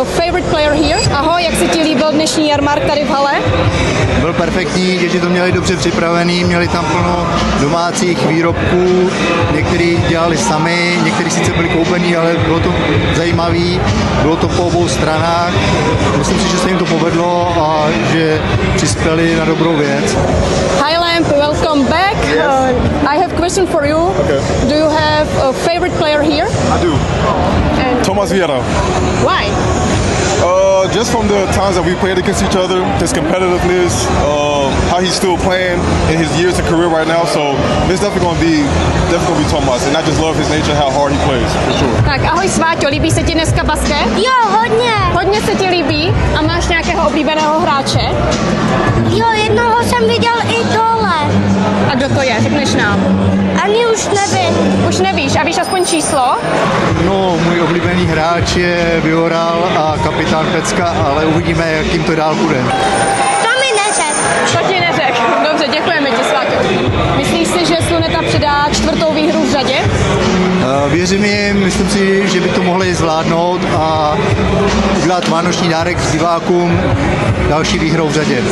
a favorite player here? Ahoj, jak se ti líbil dnešní jarmark tady v hale? Byl perfektní, děti to měli dobře připravený, měli tam plno domácích výrobků, některý dělali sami, některý sice byli koupený, ale bylo to zajímavý, bylo to po obou stranách. Myslím si, že se jim to povedlo a že přispěli na dobrou věc. Hi Lamp, welcome back. I have a question for you. Okay. Do you have a favorite player here? I do. And Thomas Vieira. why? Just from the times that we played against each other, his competitiveness, how he's still playing in his years of career right now. So it's definitely gonna be Thomas, and I just love his nature, how hard he plays for sure. Tak ahoj Sváťo, líbí se ti dneska basket? Jo, hodně. Hodně se ti líbí? A máš nějakého oblíbeného hráče? Jo, jednoho jsem viděl i dole. A kdo to je? Řekneš nám. Ani už nevím. Už nevíš a víš aspoň číslo? No, můj oblíbený hráč je Vioral a kapitán Pecka, ale uvidíme, jak jim to dál půjde. To mi neřek. To ti neřek. Dobře, děkujeme ti, Sváťo. Myslíš si, že Sluneta přidá 4. výhru v řadě? Věřím jim, myslím si, že by to mohli zvládnout a udělat vánoční dárek divákům další výhrou v řadě.